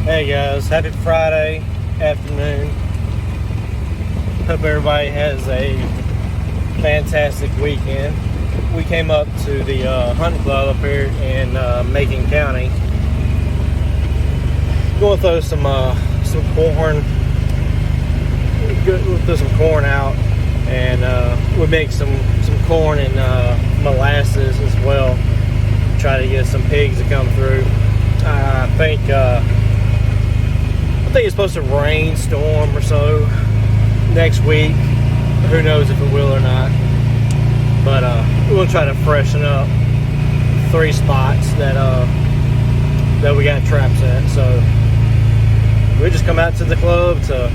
Hey guys, happy Friday afternoon. Hope everybody has a fantastic weekend. We came up to the hunting club up here in Macon County. Going to throw some corn. We'll throw some corn out, and we'll make some corn and molasses as well. Try to get some pigs to come through. I think it's supposed to rain, storm or so next week. Who knows if it will or not. But we'll try to freshen up 3 spots that we got traps at. So we just come out to the club to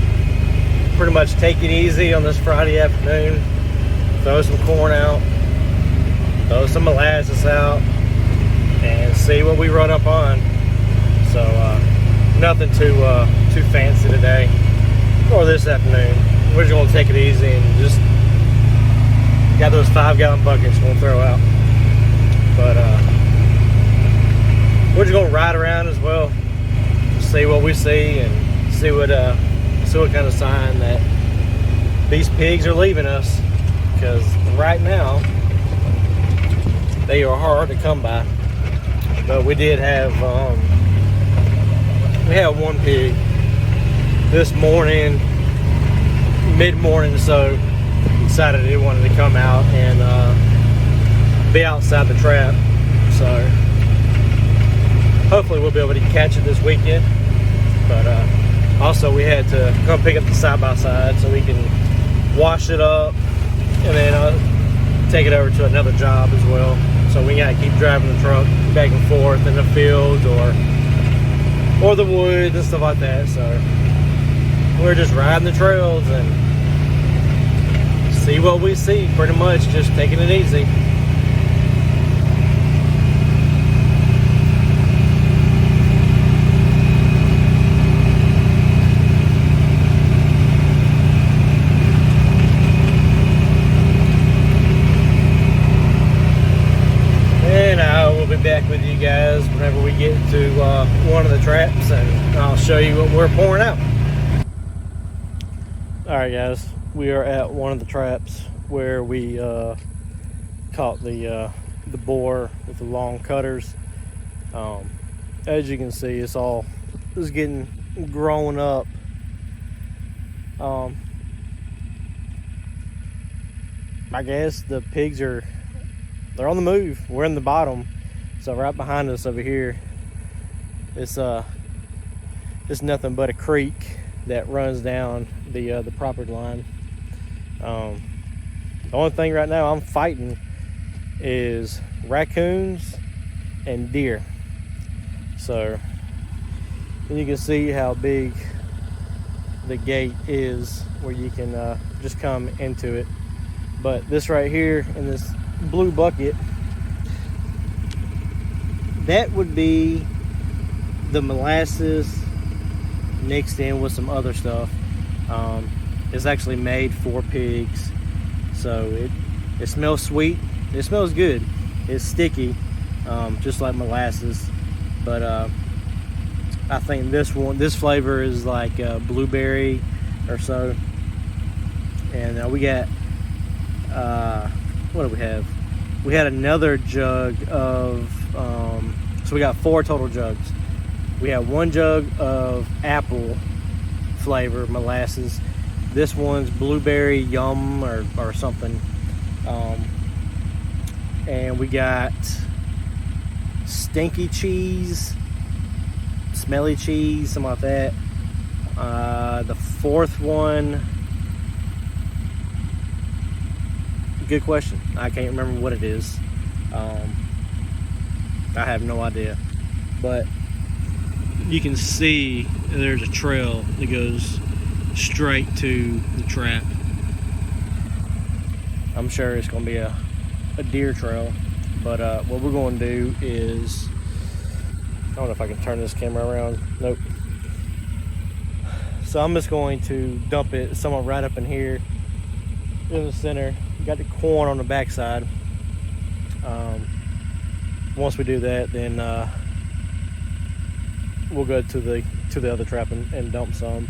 pretty much take it easy on this Friday afternoon. Throw some corn out, throw some molasses out, and see what we run up on. So nothing too fancy today or this afternoon. We're just gonna take it easy and just got those 5-gallon buckets we'll throw out. But we're just gonna ride around as well, see what we see and see what kind of sign that these pigs are leaving us. Because right now they are hard to come by. But we did have we had one pig this morning, mid-morning, so decided it wanted to come out and be outside the trap. So hopefully we'll be able to catch it this weekend. But also we had to come pick up the side-by-side so we can wash it up and then take it over to another job as well. So we gotta keep driving the truck back and forth in the field or the woods and stuff like that. So we're just riding the trails and see what we see, pretty much just taking it easy. And I will be back with you guys whenever we get to one of the traps, and I'll show you what we're pouring out. Alright guys, we are at one of the traps where we caught the boar with the long cutters. As you can see, it's getting grown up. I guess the pigs they're on the move. We're in the bottom, so right behind us over here, it's nothing but a creek that runs down the property line. The only thing right now I'm fighting is raccoons and deer. So you can see how big the gate is where you can just come into it. But this right here in this blue bucket, that would be the molasses mixed in with some other stuff. It's actually made for pigs, so it smells sweet. It smells good. It's sticky, just like molasses. But I think this flavor is like blueberry or so. And we got what do we have? We had another jug of so we got 4 total jugs. We have 1 jug of apple flavor molasses. This one's blueberry yum or something. And we got stinky cheese, smelly cheese, something like that. The 4th one, good question. I can't remember what it is. I have no idea. But you can see there's a trail that goes straight to the trap. I'm sure it's going to be a deer trail. But what we're going to do is, I don't know if I can turn this camera around. Nope. So I'm just going to dump it somewhere right up in here in the center. You got the corn on the backside. Once we do that, then we'll go to the to the other trap and dump some.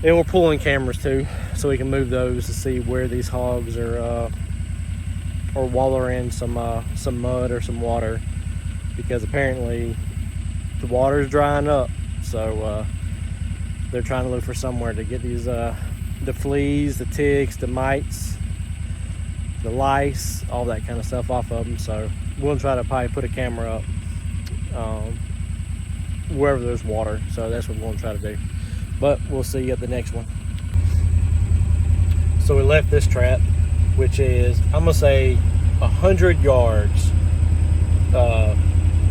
And we're pulling cameras too, so we can move those to see where these hogs are wallowing some mud or some water, because apparently the water is drying up. So they're trying to look for somewhere to get these the fleas, the ticks, the mites, the lice, all that kind of stuff off of them. So we'll try to probably put a camera up wherever there's water. So that's what we're going to try to do. But we'll see you at the next one. So we left this trap, which is, I'm gonna say 100 yards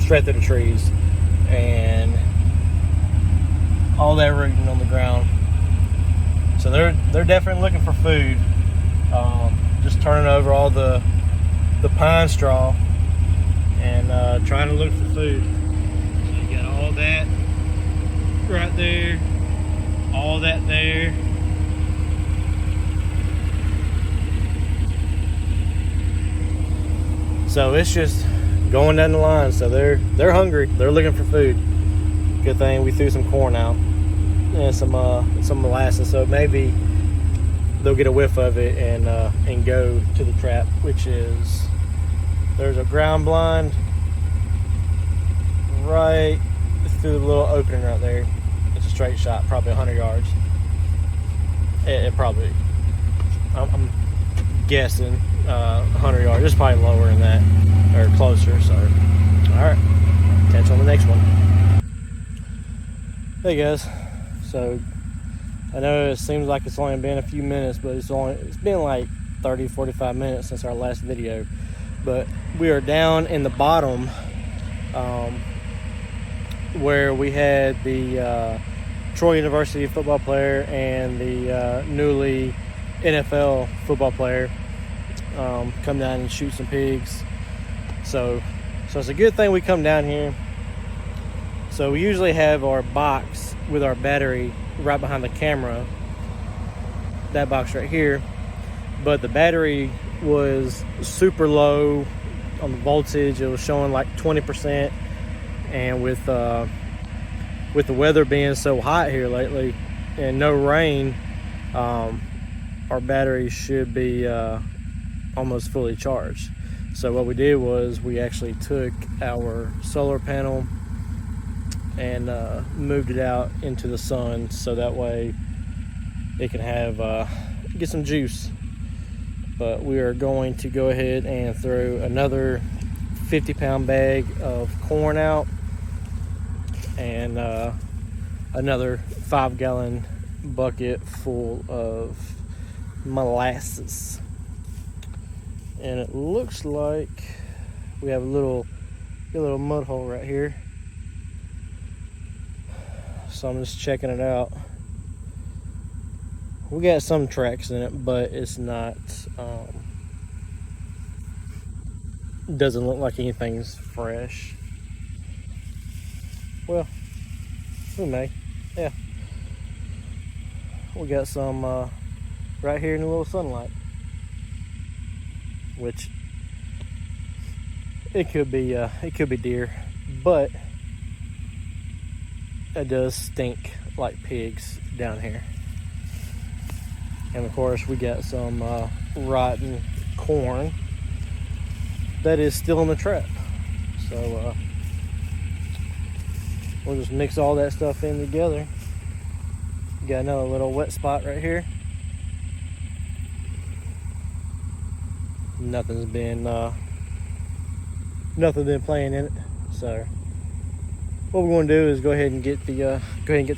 straight through the trees, and all that rooting on the ground. So they're definitely looking for food. Just turning over all the pine straw and trying to look for food. So you got all that right there, all that there. So it's just going down the line. So they're hungry. They're looking for food. Good thing we threw some corn out and some molasses, so maybe they'll get a whiff of it and go to the trap, which is, there's a ground blind right through the little opening right there. It's a straight shot, probably 100 yards. It probably, I'm guessing 100 yards. It's probably lower than that, or closer. So all right, catch you on the next one. Hey guys, so I know it seems like it's only been a few minutes, but it's been like 30-45 minutes since our last video. But we are down in the bottom where we had the Troy University football player and the newly NFL football player come down and shoot some pigs. So it's a good thing we come down here. So we usually have our box with our battery right behind the camera, that box right here, but the battery was super low on the voltage. It was showing like 20%, and with the weather being so hot here lately and no rain, our battery should be almost fully charged. So what we did was we actually took our solar panel and moved it out into the sun, so that way it can have get some juice. But we are going to go ahead and throw another 50-pound bag of corn out and another 5-gallon bucket full of molasses. And it looks like we have a little mud hole right here. So I'm just checking it out. We got some tracks in it, but it's not, doesn't look like anything's fresh. Well, we may, yeah. We got some right here in the little sunlight, which it could be deer, but it does stink like pigs down here. And of course we got some rotten corn that is still in the trap. So we'll just mix all that stuff in together. Got another little wet spot right here. Nothing's been playing in it. So what we're going to do is go ahead and get the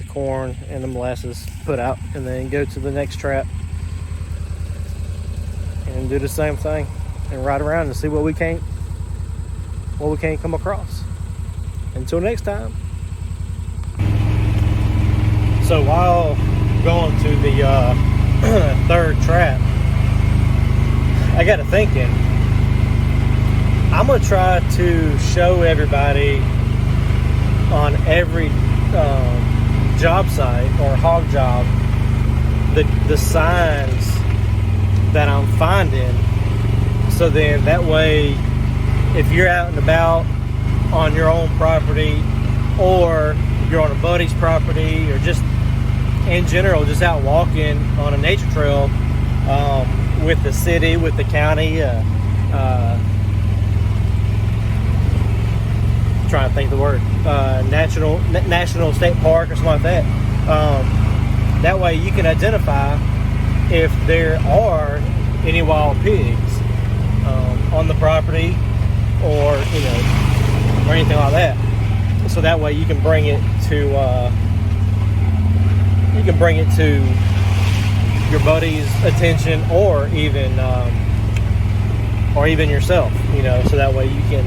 corn and the molasses put out, and then go to the next trap and do the same thing and ride around and see what we can't come across. Until next time. So while going to the third trap, I got to thinking, I'm gonna try to show everybody on every job site or hog job the signs that I'm finding, so then that way if you're out and about on your own property, or you're on a buddy's property, or just in general, just out walking on a nature trail with the city, with the county, trying to think of the word, national state park or something like that. That way you can identify if there are any wild pigs on the property, or or anything like that. So that way you can bring it to your buddy's attention, or even yourself. So that way you can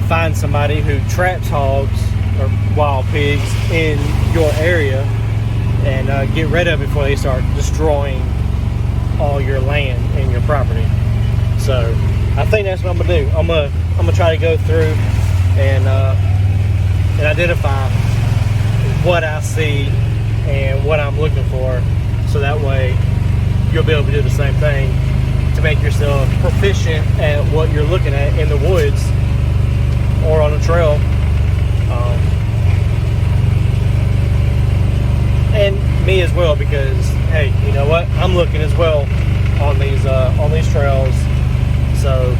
find somebody who traps hogs or wild pigs in your area and get rid of it before they start destroying all your land and your property. So I think that's what I'm gonna do. I'm gonna try to go through and identify what I see and what I'm looking for, so that way you'll be able to do the same thing to make yourself proficient at what you're looking at in the woods or on a trail. And me as well, because hey, you know what? I'm looking as well on these trails. So,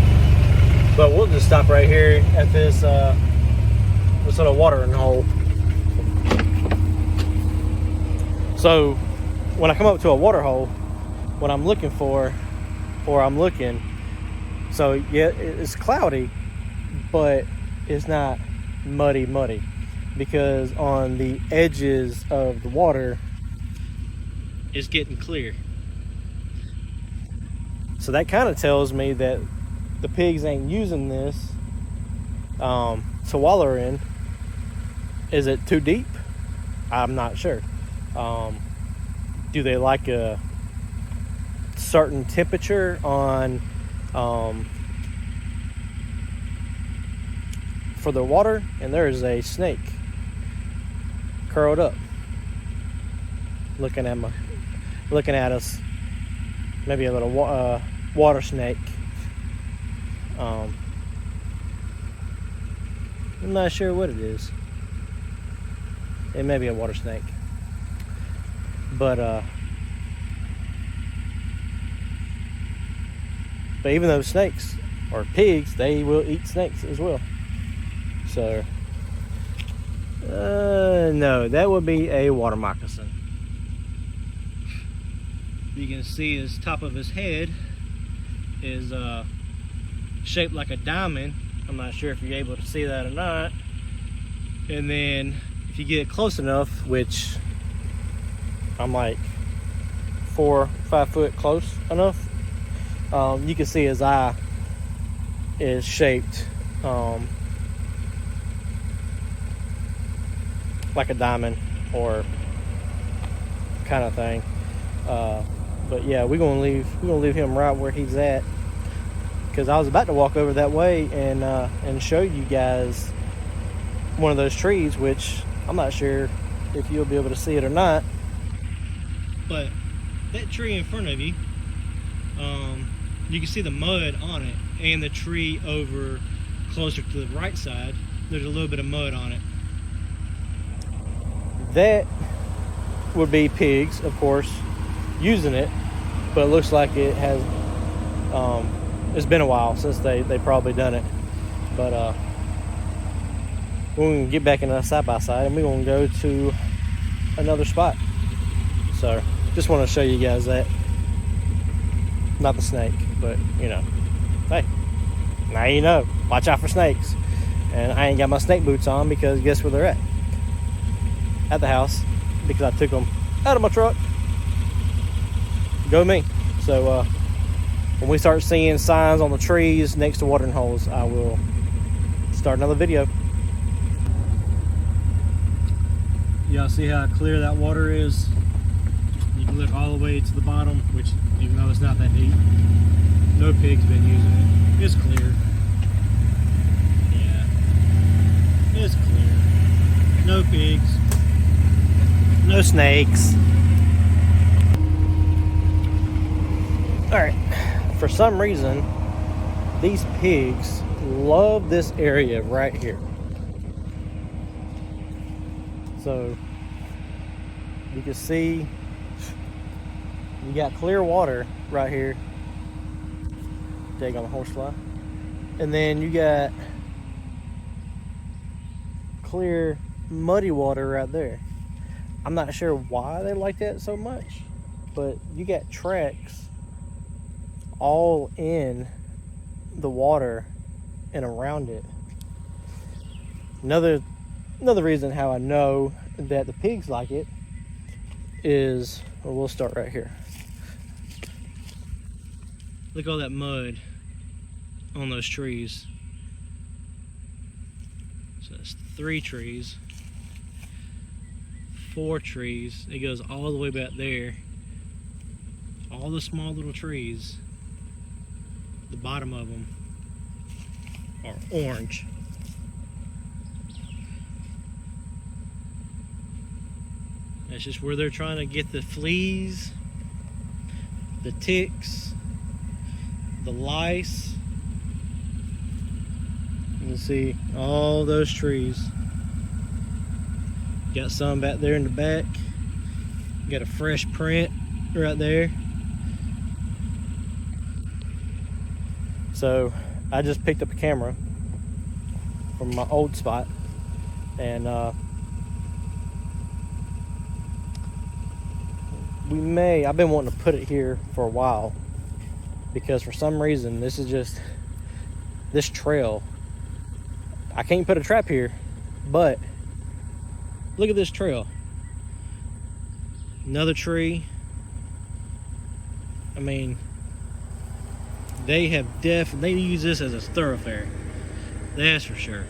but we'll just stop right here at this sort of watering hole. So, when I come up to a water hole, what I'm looking for, so yeah, it's cloudy, but it's not muddy, because on the edges of the water it's getting clear. So that kind of tells me that the pigs ain't using this to wallow in. Is it too deep? I'm not sure. Do they like a certain temperature on for the water? And there is a snake curled up, looking at us. Maybe a little water snake. I'm not sure what it is. It may be a water snake, but even though snakes are pigs, they will eat snakes as well. So no, that would be a water moccasin. You can see his top of his head is shaped like a diamond. I'm not sure if you're able to see that or not. And then if you get close enough, which I'm like 4 or 5 foot close enough, you can see his eye is shaped like a diamond or kind of thing. But yeah, we're gonna leave him right where he's at, because I was about to walk over that way and show you guys one of those trees, which I'm not sure if you'll be able to see it or not. But that tree in front of you, you can see the mud on it, and the tree over closer to the right side, there's a little bit of mud on it. That would be pigs, of course, using it, but it looks like it has it's been a while since they probably done it. But we're gonna get back in a side-by-side, and we're gonna go to another spot. So just want to show you guys that. Not the snake, but hey, now you know, watch out for snakes. And I ain't got my snake boots on, because guess where they're at the house, because I took them out of my truck. Go me. So when we start seeing signs on the trees next to watering holes, I will start another video. Y'all see how clear that water is? You can look all the way to the bottom, which, even though it's not that deep, no pig's been using it. It's clear. Yeah, it's clear. No pigs. No snakes. Alright, for some reason, these pigs love this area right here. So you can see you got clear water right here. Dig on the horsefly. And then you got clear muddy water right there. I'm not sure why they like that so much, but you got tracks all in the water and around it. Another reason how I know that the pigs like it is, well, we'll start right here. Look at all that mud on those trees. So that's 3 trees, 4 trees. It goes all the way back there. All the small little trees, the bottom of them are orange. That's just where they're trying to get the fleas, the ticks, the lice. You can see all those trees. Got some back there in the back. Got a fresh print right there. So I just picked up a camera from my old spot, and I've been wanting to put it here for a while, because for some reason this trail, I can't put a trap here, but look at this trail. Another tree. I mean, they use this as a thoroughfare, that's for sure.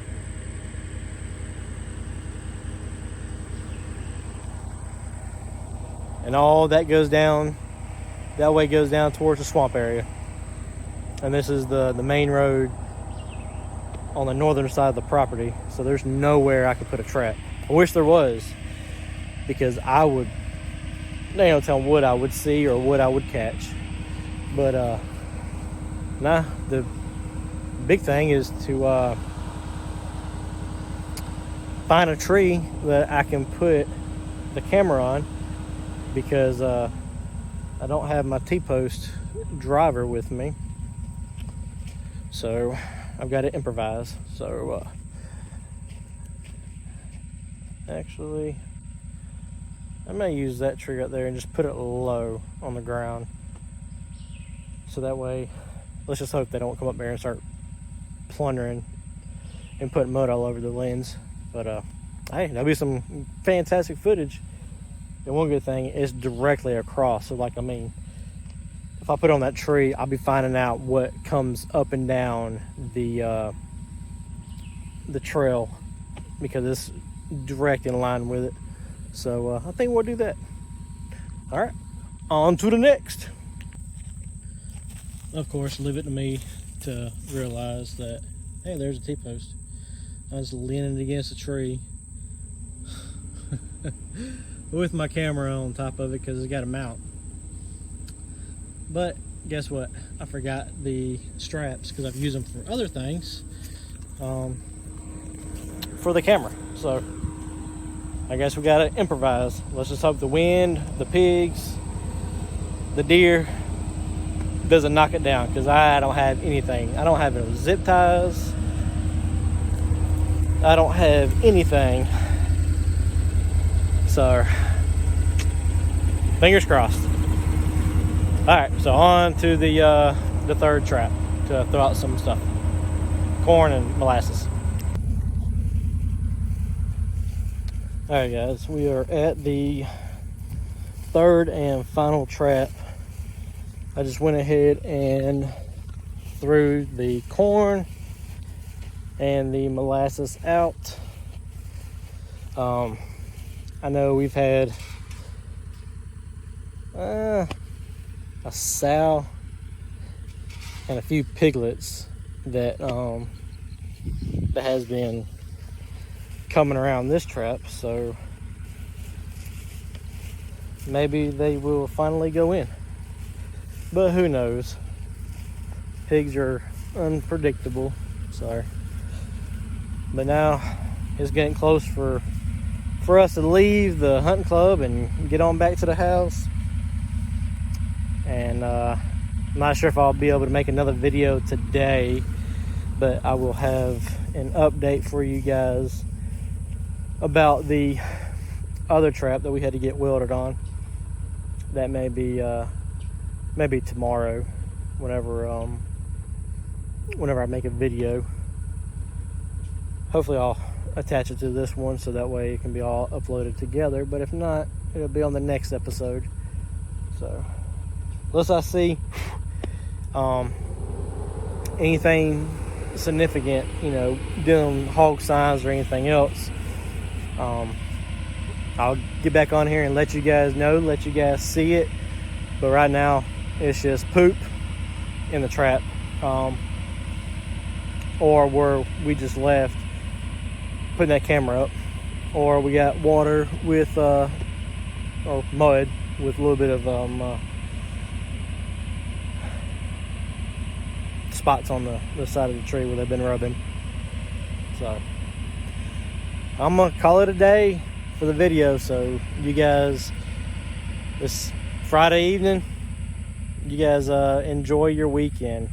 And all that goes down, that way goes down towards the swamp area. And this is the main road on the northern side of the property. So there's nowhere I could put a trap. I wish there was, because I would, they don't tell what I would see or what I would catch. But nah, the big thing is to find a tree that I can put the camera on, because I don't have my T-post driver with me, so I've got to improvise. So actually, I'm gonna use that tree right there and just put it low on the ground, so that way, let's just hope they don't come up there and start plundering and putting mud all over the lens. But hey, that'll be some fantastic footage. And one good thing is directly across. So like, I mean, if I put on that tree, I'll be finding out what comes up and down the trail, because it's direct in line with it. So I think we'll do that. All right, on to the next. Of course, leave it to me to realize that, hey, there's a T-post. I was leaning against a tree with my camera on top of it, because it's got a mount. But guess what? I forgot the straps, because I've used them for other things for the camera. So I guess we gotta improvise. Let's just hope the wind, the pigs, the deer doesn't knock it down, because I don't have anything. I don't have no zip ties. I don't have anything. So fingers crossed. All right, so on to the third trap to throw out some stuff, corn and molasses. All right, guys, we are at the third and final trap. I just went ahead and threw the corn and the molasses out. I know we've had a sow and a few piglets that has been coming around this trap, so maybe they will finally go in, but who knows. Pigs are unpredictable. Sorry, but now it's getting close for for us to leave the hunting club and get on back to the house. And I'm not sure if I'll be able to make another video today, but I will have an update for you guys about the other trap that we had to get welded on. That may be maybe tomorrow, whenever I make a video. Hopefully I'll attach it to this one so that way it can be all uploaded together, but if not, it'll be on the next episode. So unless I see anything significant, you know, doing hog signs or anything else, I'll get back on here and let you guys know, let you guys see it. But right now it's just poop in the trap, or where we just left putting that camera up, or we got water with or mud with a little bit of spots on the side of the tree where they've been rubbing. So I'm gonna call it a day for the video. So you guys, this Friday evening, you guys enjoy your weekend.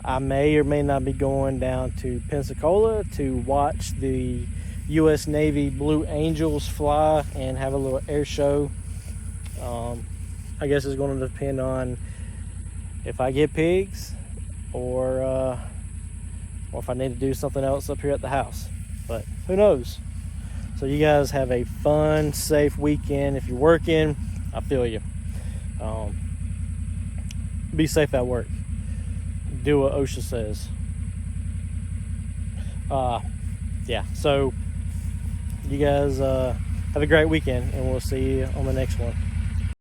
I may or may not be going down to Pensacola to watch the U.S. Navy Blue Angels fly and have a little air show. I guess it's going to depend on if I get pigs or if I need to do something else up here at the house. But who knows? So you guys have a fun, safe weekend. If you're working, I feel you. Be safe at work. Do what OSHA says. Yeah, so you guys have a great weekend, and we'll see you on the next one.